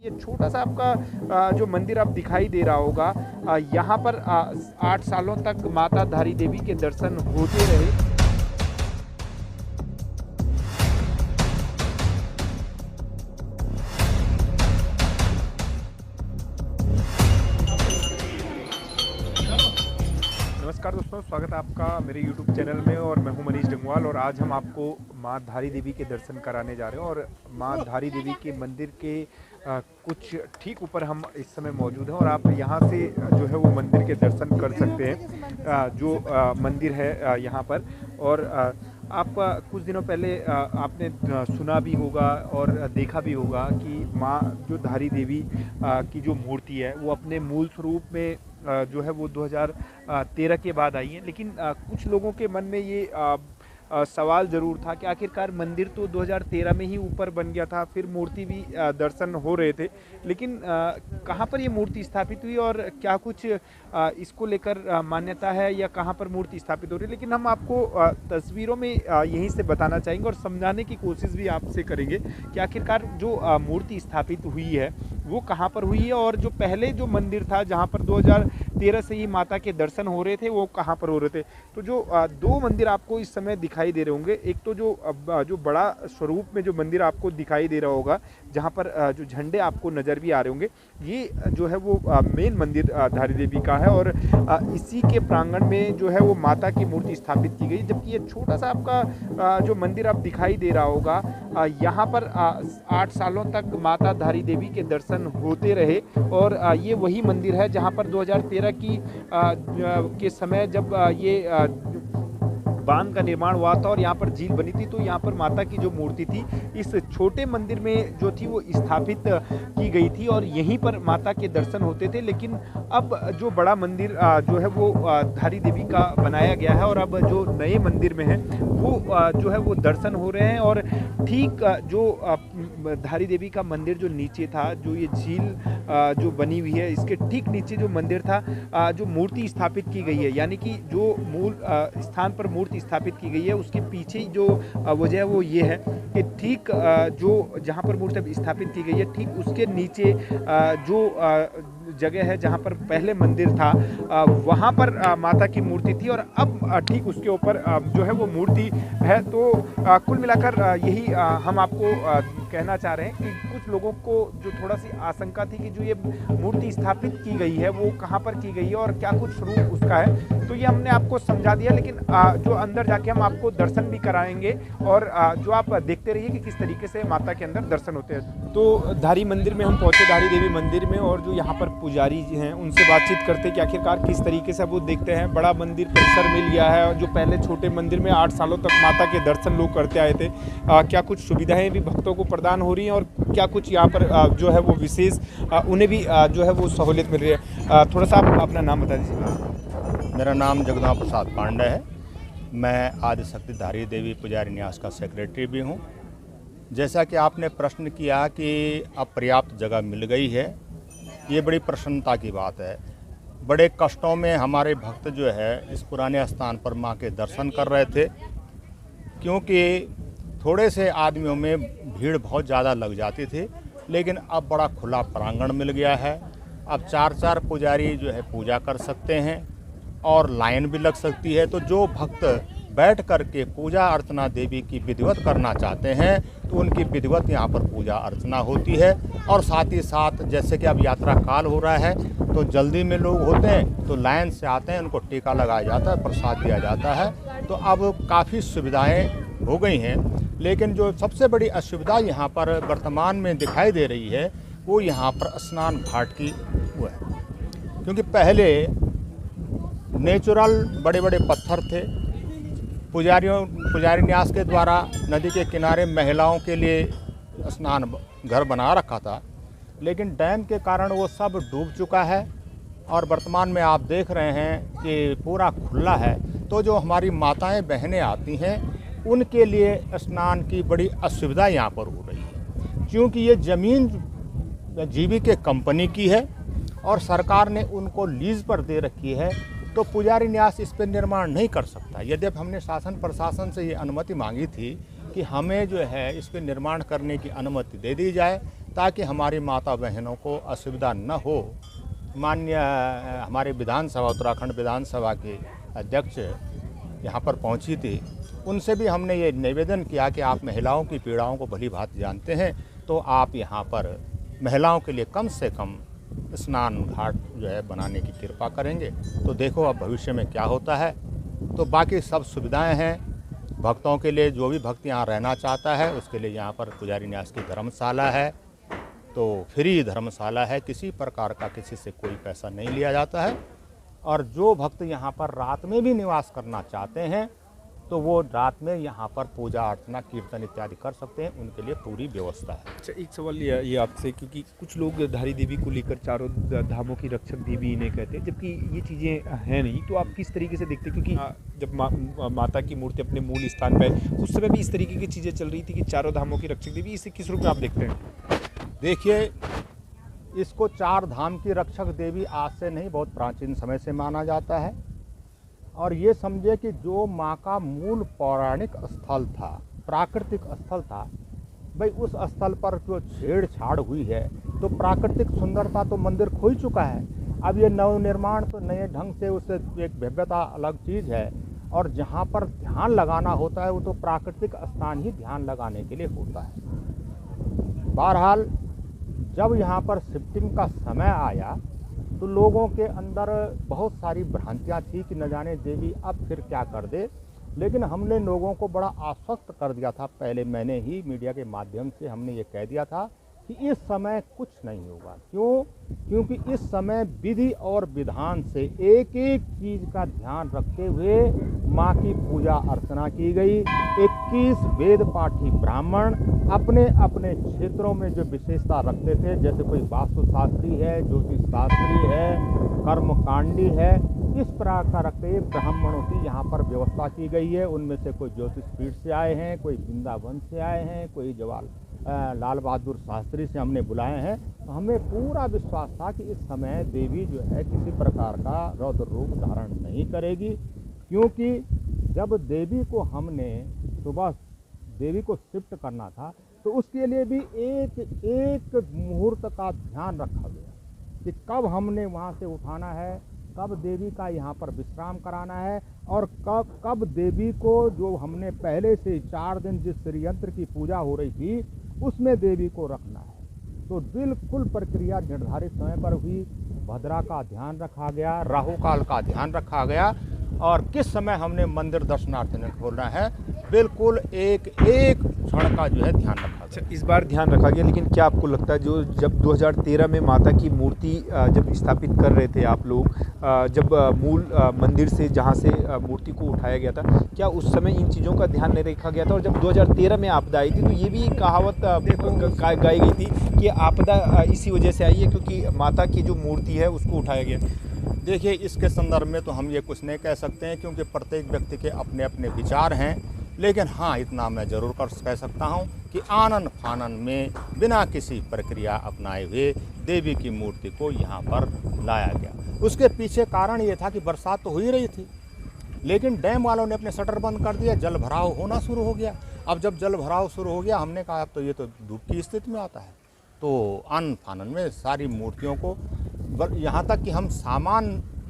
ये छोटा सा आपका जो मंदिर आप दिखाई दे रहा होगा, यहाँ पर 8 सालों तक माता धारी देवी के दर्शन होते रहे। नमस्कार दोस्तों, स्वागत है आपका मेरे YouTube चैनल में और मैं हूं मनीष डंगवाल। और आज हम आपको माँ धारी देवी के दर्शन कराने जा रहे हैं और माँ धारी देवी के मंदिर के कुछ ठीक ऊपर हम इस समय मौजूद हैं और आप यहां से जो है वो मंदिर के दर्शन कर सकते हैं। जो मंदिर है यहाँ पर, और आप कुछ दिनों पहले आपने सुना भी होगा और देखा भी होगा कि माँ जो धारी देवी की जो मूर्ति है वो अपने मूल स्वरूप में जो है वो 2013 के बाद आई है। लेकिन कुछ लोगों के मन में ये सवाल ज़रूर था कि आखिरकार मंदिर तो 2013 में ही ऊपर बन गया था, फिर मूर्ति भी दर्शन हो रहे थे, लेकिन कहाँ पर ये मूर्ति स्थापित हुई और क्या कुछ इसको लेकर मान्यता है या कहाँ पर मूर्ति स्थापित हो रही है। लेकिन हम आपको तस्वीरों में यहीं से बताना चाहेंगे और समझाने की कोशिश भी आपसे करेंगे कि आखिरकार जो मूर्ति स्थापित हुई है वो कहाँ पर हुई है और जो पहले जो मंदिर था जहाँ पर 2013 से ही माता के दर्शन हो रहे थे वो कहाँ पर हो रहे थे। तो जो दो मंदिर आपको इस समय दिखाई दे रहे होंगे, एक तो जो बड़ा स्वरूप में जो मंदिर आपको दिखाई दे रहा होगा जहाँ पर जो झंडे आपको नज़र भी आ रहे होंगे, ये जो है वो मेन मंदिर धारी देवी का है और इसी के प्रांगण में जो है वो माता की मूर्ति स्थापित की गई। जबकि ये छोटा सा आपका जो मंदिर आप दिखाई दे रहा होगा, यहाँ पर 8 सालों तक माता धारी देवी के दर्शन होते रहे और ये वही मंदिर है जहाँ पर 2013 के समय जब ये बांध का निर्माण हुआ था और यहाँ पर झील बनी थी, तो यहाँ पर माता की जो मूर्ति थी इस छोटे मंदिर में जो थी वो स्थापित की गई थी और यहीं पर माता के दर्शन होते थे। लेकिन अब जो बड़ा मंदिर जो है वो धारी देवी का बनाया गया है और अब जो नए मंदिर में है वो जो है वो दर्शन हो रहे हैं। और ठीक जो धारी देवी का मंदिर जो नीचे था, जो ये झील जो बनी हुई है, इसके ठीक नीचे जो मंदिर था, जो मूर्ति स्थापित की गई है, यानी कि जो मूल स्थान पर मूर्ति स्थापित की गई है उसके पीछे जो वजह है वो ये है कि ठीक जो जहाँ पर मूर्ति स्थापित की गई है ठीक उसके नीचे जो जगह है जहाँ पर पहले मंदिर था वहाँ पर माता की मूर्ति थी और अब ठीक उसके ऊपर जो है वो मूर्ति है। तो कुल मिलाकर यही हम आपको कहना चाह रहे हैं कि कुछ लोगों को जो थोड़ा सी आशंका थी कि जो ये मूर्ति स्थापित की गई है वो कहाँ पर की गई है और क्या कुछ स्वरूप उसका है, तो ये हमने आपको समझा दिया। लेकिन जो अंदर जाके हम आपको दर्शन भी कराएंगे और जो आप देखते रहिए कि किस तरीके से माता के अंदर दर्शन होते हैं। तो धारी मंदिर में हम पहुँचे, धारी देवी मंदिर में, और जो यहाँ पर पुजारी जी हैं उनसे बातचीत करते कि आखिरकार किस तरीके से वो देखते हैं। बड़ा मंदिर परिसर मिल गया है और जो पहले छोटे मंदिर में 8 सालों तक माता के दर्शन लोग करते आए थे, क्या कुछ सुविधाएं भी भक्तों को प्रदान हो रही हैं और क्या कुछ यहाँ पर जो है वो विशेष उन्हें भी जो है वो सहूलियत मिल रही है। थोड़ा सा आप अपना नाम बता दीजिए। मेरा नाम जगन्नाथ प्रसाद पांडे है। मैं आदिशक्ति धारी देवी पुजारी न्यास का सेक्रेटरी भी हूँ। जैसा कि आपने प्रश्न किया कि अब पर्याप्त जगह मिल गई है, ये बड़ी प्रसन्नता की बात है। बड़े कष्टों में हमारे भक्त जो है इस पुराने स्थान पर माँ के दर्शन कर रहे थे, क्योंकि थोड़े से आदमियों में भीड़ बहुत ज़्यादा लग जाती थी, लेकिन अब बड़ा खुला प्रांगण मिल गया है। अब 4-4 पुजारी जो है पूजा कर सकते हैं और लाइन भी लग सकती है। तो जो भक्त बैठ करके पूजा अर्चना देवी की विधिवत करना चाहते हैं तो उनकी विधिवत यहाँ पर पूजा अर्चना होती है। और साथ ही साथ जैसे कि अब यात्रा काल हो रहा है तो जल्दी में लोग होते हैं तो लाइन से आते हैं, उनको टीका लगाया जाता है, प्रसाद दिया जाता है। तो अब काफ़ी सुविधाएं हो गई हैं। लेकिन जो सबसे बड़ी असुविधा यहाँ पर वर्तमान में दिखाई दे रही है वो यहाँ पर स्नान घाट की वो है, क्योंकि पहले नेचुरल बड़े बड़े पत्थर थे। पुजारी न्यास के द्वारा नदी के किनारे महिलाओं के लिए स्नान घर बना रखा था, लेकिन डैम के कारण वो सब डूब चुका है और वर्तमान में आप देख रहे हैं कि पूरा खुला है। तो जो हमारी माताएं बहनें आती हैं उनके लिए स्नान की बड़ी असुविधा यहाँ पर हो रही है, क्योंकि ये ज़मीन जीवीके कंपनी की है और सरकार ने उनको लीज पर दे रखी है। तो पुजारी न्यास इस पर निर्माण नहीं कर सकता। यद्यपि हमने शासन प्रशासन से ये अनुमति मांगी थी कि हमें जो है इस पर निर्माण करने की अनुमति दे दी जाए, ताकि हमारी माता बहनों को असुविधा न हो। माननीय हमारे विधानसभा, उत्तराखंड विधानसभा के अध्यक्ष यहाँ पर पहुँची थी, उनसे भी हमने ये निवेदन किया कि आप महिलाओं की पीड़ाओं को भली भांति जानते हैं, तो आप यहाँ पर महिलाओं के लिए कम से कम स्नान घाट जो है बनाने की कृपा करेंगे। तो देखो अब भविष्य में क्या होता है। तो बाकी सब सुविधाएं हैं भक्तों के लिए। जो भी भक्त यहाँ रहना चाहता है उसके लिए यहाँ पर पुजारी न्यास की धर्मशाला है, तो फ्री धर्मशाला है, किसी प्रकार का किसी से कोई पैसा नहीं लिया जाता है। और जो भक्त यहाँ पर रात में भी निवास करना चाहते हैं तो वो रात में यहाँ पर पूजा अर्चना कीर्तन इत्यादि कर सकते हैं, उनके लिए पूरी व्यवस्था है। अच्छा, एक सवाल ये आपसे, क्योंकि कुछ लोग धारी देवी को लेकर चारों धामों की रक्षक देवी इन्हें कहते हैं, जबकि ये चीज़ें हैं नहीं, तो आप किस तरीके से देखते हैं? क्योंकि जब माता की मूर्ति अपने मूल स्थान पर है उस समय भी इस तरीके की चीज़ें चल रही थी कि चारों धामों की रक्षक देवी, इसे किस रूप में आप देखते हैं? देखिए, इसको चार धाम की रक्षक देवी आज से नहीं, बहुत प्राचीन समय से माना जाता है। और ये समझे कि जो माँ का मूल पौराणिक स्थल था, प्राकृतिक स्थल था, भाई उस स्थल पर जो छेड़छाड़ हुई है तो प्राकृतिक सुंदरता तो मंदिर खो ही चुका है। अब ये नवनिर्माण तो नए ढंग से उससे एक भव्यता अलग चीज़ है। और जहाँ पर ध्यान लगाना होता है वो तो प्राकृतिक स्थान ही ध्यान लगाने के लिए होता है। बहरहाल जब यहाँ पर शिफ्टिंग का समय आया तो लोगों के अंदर बहुत सारी भ्रांतियाँ थी कि न जाने देवी अब फिर क्या कर दे। लेकिन हमने लोगों को बड़ा आश्वस्त कर दिया था, पहले मैंने ही मीडिया के माध्यम से हमने ये कह दिया था कि इस समय कुछ नहीं होगा। क्यों? क्योंकि इस समय विधि और विधान से एक एक चीज़ का ध्यान रखते हुए माँ की पूजा अर्चना की गई। 21 वेद पाठी ब्राह्मण अपने अपने क्षेत्रों में जो विशेषता रखते थे, जैसे कोई वास्तुशास्त्री है, ज्योतिष शास्त्री है, कर्मकांडी है, इस प्रकार के ब्राह्मणों की यहाँ पर व्यवस्था की गई है। उनमें से कोई ज्योतिष पीठ से आए हैं, कोई वृंदावन से आए हैं, कोई लाल बहादुर शास्त्री से हमने बुलाए हैं। तो हमें पूरा विश्वास था कि इस समय देवी जो है किसी प्रकार का रौद्र रूप धारण नहीं करेगी। क्योंकि जब देवी को हमने सुबह देवी को शिफ्ट करना था तो उसके लिए भी एक एक मुहूर्त का ध्यान रखा गया कि कब हमने वहाँ से उठाना है, कब देवी का यहाँ पर विश्राम कराना है, और कब देवी को जो हमने पहले से 4 दिन जिस श्रीयंत्र की पूजा हो रही थी उसमें देवी को रखना है। तो बिल्कुल प्रक्रिया निर्धारित समय पर हुई। भद्रा का ध्यान रखा गया, राहु काल का ध्यान रखा गया, और किस समय हमने मंदिर दर्शनार्थी ने खोलना है, बिल्कुल एक एक क्षण का जो है ध्यान रखा गया। अच्छा, इस बार ध्यान रखा गया, लेकिन क्या आपको लगता है जो जब 2013 में माता की मूर्ति जब स्थापित कर रहे थे आप लोग, जब मूल मंदिर से जहाँ से मूर्ति को उठाया गया था, क्या उस समय इन चीज़ों का ध्यान नहीं रखा गया था? और जब 2013 में आपदा आई थी तो ये भी एक कहावत गाई गई थी कि आपदा इसी वजह से आई है क्योंकि माता की जो मूर्ति है उसको उठाया गया। देखिए, इसके संदर्भ में तो हम ये कुछ नहीं कह सकते हैं क्योंकि प्रत्येक व्यक्ति के अपने अपने विचार हैं। लेकिन हाँ, इतना मैं ज़रूर कह सकता हूँ कि आनन फानन में बिना किसी प्रक्रिया अपनाए हुए देवी की मूर्ति को यहाँ पर लाया गया। उसके पीछे कारण ये था कि बरसात तो हो ही रही थी, लेकिन डैम वालों ने अपने शटर बंद कर दिया, जल भराव होना शुरू हो गया। अब जब जल भराव शुरू हो गया, हमने कहा अब तो ये तो डूब की स्थिति में आता है। तो आनन फानन में सारी मूर्तियों को, यहाँ तक कि हम सामान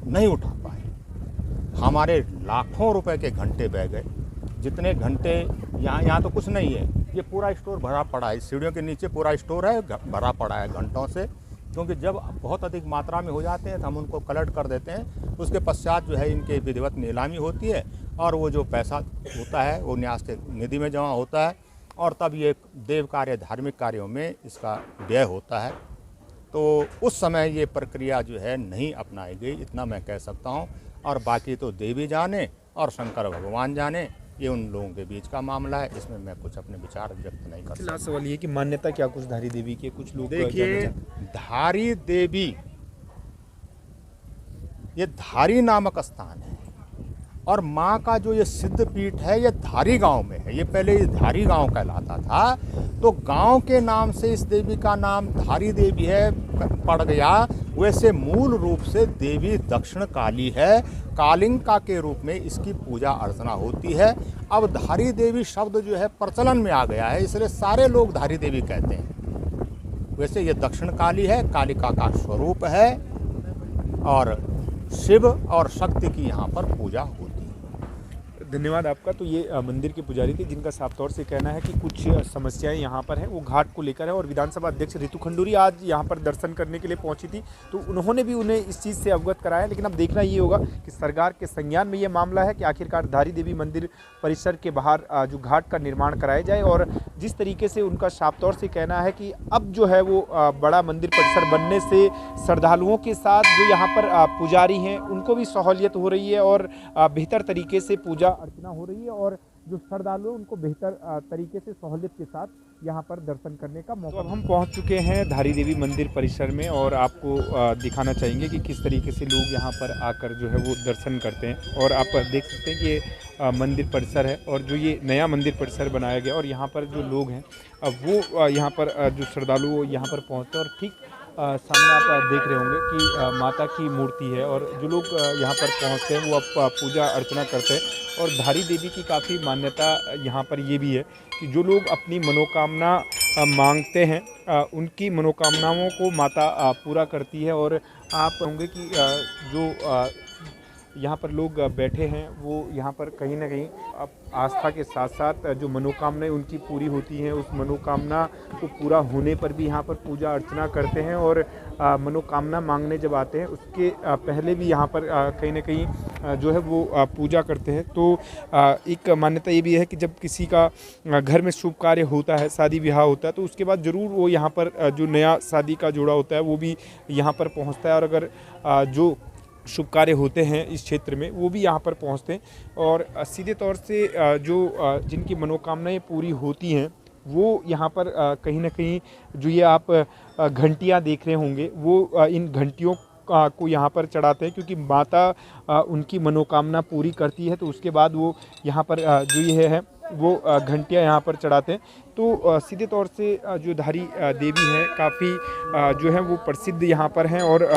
नहीं उठा पाए, हमारे लाखों रुपए के घंटे बह गए। जितने घंटे यहाँ तो कुछ नहीं है, ये पूरा स्टोर भरा पड़ा है, सीढ़ियों के नीचे पूरा स्टोर है, भरा पड़ा है घंटों से। क्योंकि जब बहुत अधिक मात्रा में हो जाते हैं तो हम उनको कलेक्ट कर देते हैं। उसके पश्चात जो है इनके विधिवत नीलामी होती है और वो जो पैसा होता है वो न्यास के निधि में जमा होता है, और तब ये देव कार्य, धार्मिक कार्यों में इसका व्यय होता है। तो उस समय ये प्रक्रिया जो है नहीं अपनाई गई, इतना मैं कह सकता हूँ। और बाकी तो देवी जाने और शंकर भगवान जाने, ये उन लोगों के बीच का मामला है, इसमें मैं कुछ अपने विचार व्यक्त नहीं कर सकता। लास्ट सवाल ये कि मान्यता क्या कुछ धारी देवी के, कुछ लोग देखिए, धारी देवी ये धारी नामक स्थान है, और माँ का जो ये सिद्ध पीठ है ये धारी गांव में है। ये पहले ये धारी गांव कहलाता था, तो गांव के नाम से इस देवी का नाम धारी देवी है पड़ गया। वैसे मूल रूप से देवी दक्षिण काली है, कालिंका के रूप में इसकी पूजा अर्चना होती है। अब धारी देवी शब्द जो है प्रचलन में आ गया है, इसलिए सारे लोग धारी देवी कहते हैं। वैसे ये दक्षिण काली है, कालिका का स्वरूप है और शिव और शक्ति की यहाँ पर पूजा होती है। धन्यवाद आपका। तो ये मंदिर के पुजारी थे जिनका साफ तौर से कहना है कि कुछ समस्याएं यहाँ पर हैं, वो घाट को लेकर है। और विधानसभा अध्यक्ष रितु खंडूरी आज यहाँ पर दर्शन करने के लिए पहुंची थी, तो उन्होंने भी उन्हें इस चीज़ से अवगत कराया। लेकिन अब देखना ये होगा कि सरकार के संज्ञान में ये मामला है कि आखिरकार धारी देवी मंदिर परिसर के बाहर जो घाट का निर्माण कराया जाए। और जिस तरीके से उनका साफ तौर से कहना है कि अब जो है वो बड़ा मंदिर परिसर बनने से श्रद्धालुओं के साथ जो यहाँ पर पुजारी हैं उनको भी सहूलियत हो रही है और बेहतर तरीके से पूजा अर्चना हो रही है, और जो श्रद्धालु हैं उनको बेहतर तरीके से सहूलियत के साथ यहाँ पर दर्शन करने का मौका। अब हम पहुँच चुके हैं धारी देवी मंदिर परिसर में और आपको दिखाना चाहेंगे कि किस तरीके से लोग यहाँ पर आकर जो है वो दर्शन करते हैं। और आप देख सकते हैं कि ये मंदिर परिसर है और जो ये नया मंदिर परिसर बनाया गया, और यहाँ पर जो लोग हैं वो यहाँ पर जो श्रद्धालु यहाँ पर पहुँचते हैं। और ठीक सामने आप देख रहे होंगे कि माता की मूर्ति है और जो लोग यहाँ पर पहुँचते हैं वो अब पूजा अर्चना करते हैं। और धारी देवी की काफ़ी मान्यता यहाँ पर ये भी है कि जो लोग अपनी मनोकामना मांगते हैं उनकी मनोकामनाओं को माता पूरा करती है। और आप होंगे कि जो यहाँ पर लोग बैठे हैं वो यहाँ पर कहीं ना कहीं आस्था के साथ साथ जो मनोकामनाएं उनकी पूरी होती हैं, उस मनोकामना को पूरा होने पर भी यहाँ पर पूजा अर्चना करते हैं। और मनोकामना मांगने जब आते हैं उसके पहले भी यहाँ पर कहीं ना कहीं जो है वो पूजा करते हैं। तो एक मान्यता ये भी है कि जब किसी का घर में शुभ कार्य होता है, शादी ब्याह होता है, तो उसके बाद ज़रूर वो यहाँ पर जो नया शादी का जोड़ा होता है वो भी यहाँ पर पहुँचता है। और अगर जो शुभ कार्य होते हैं इस क्षेत्र में वो भी यहाँ पर पहुँचते हैं। और सीधे तौर से जो जिनकी मनोकामनाएं पूरी होती हैं वो यहाँ पर कहीं ना कहीं जो ये आप घंटियाँ देख रहे होंगे वो इन घंटियों को यहाँ पर चढ़ाते हैं, क्योंकि माता उनकी मनोकामना पूरी करती है। तो उसके बाद वो यहाँ पर जो ये है वो घंटियाँ यहाँ पर चढ़ाते हैं। तो सीधे तौर से जो धारी देवी हैं काफ़ी जो है वो प्रसिद्ध यहाँ पर हैं और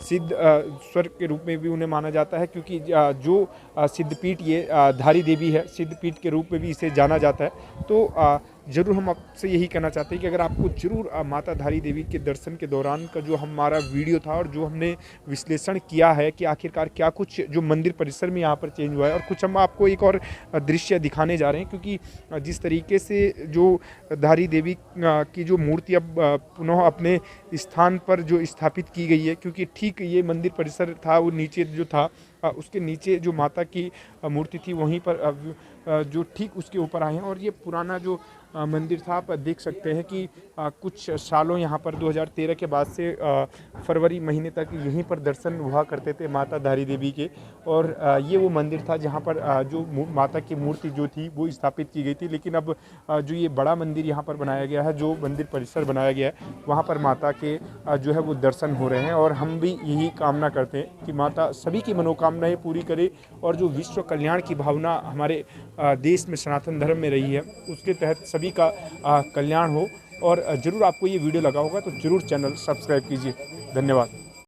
सिद्ध स्वर्ग के रूप में भी उन्हें माना जाता है, क्योंकि जो सिद्धपीठ ये धारी देवी है, सिद्धपीठ के रूप में भी इसे जाना जाता है। तो ज़रूर हम आपसे यही कहना चाहते हैं कि अगर आपको ज़रूर माता धारी देवी के दर्शन के दौरान का जो हमारा वीडियो था और जो हमने विश्लेषण किया है कि आखिरकार क्या कुछ जो मंदिर परिसर में यहाँ पर चेंज हुआ है, और कुछ हम आपको एक और दृश्य दिखाने जा रहे हैं, क्योंकि जिस तरीके से जो धारी देवी की जो मूर्ति अब पुनः अपने स्थान पर जो स्थापित की गई है, क्योंकि ठीक ये मंदिर परिसर था वो नीचे जो था उसके नीचे जो माता की मूर्ति थी वहीं पर जो ठीक उसके ऊपर आए हैं। और ये पुराना जो मंदिर था आप देख सकते हैं कि कुछ सालों यहाँ पर 2013 के बाद से फरवरी महीने तक यहीं पर दर्शन हुआ करते थे माता धारी देवी के। और ये वो मंदिर था जहाँ पर जो माता की मूर्ति जो थी वो स्थापित की गई थी। लेकिन अब जो ये बड़ा मंदिर यहाँ पर बनाया गया है, जो मंदिर परिसर बनाया गया है, वहाँ पर माता के जो है वो दर्शन हो रहे हैं। और हम भी यही कामना करते हैं कि माता सभी की मनोकामनाएं पूरी करे और जो विश्व कल्याण की भावना हमारे देश में सनातन धर्म में रही है उसके तहत सभी का कल्याण हो। और ज़रूर आपको ये वीडियो लगा होगा तो ज़रूर चैनल सब्सक्राइब कीजिए। धन्यवाद।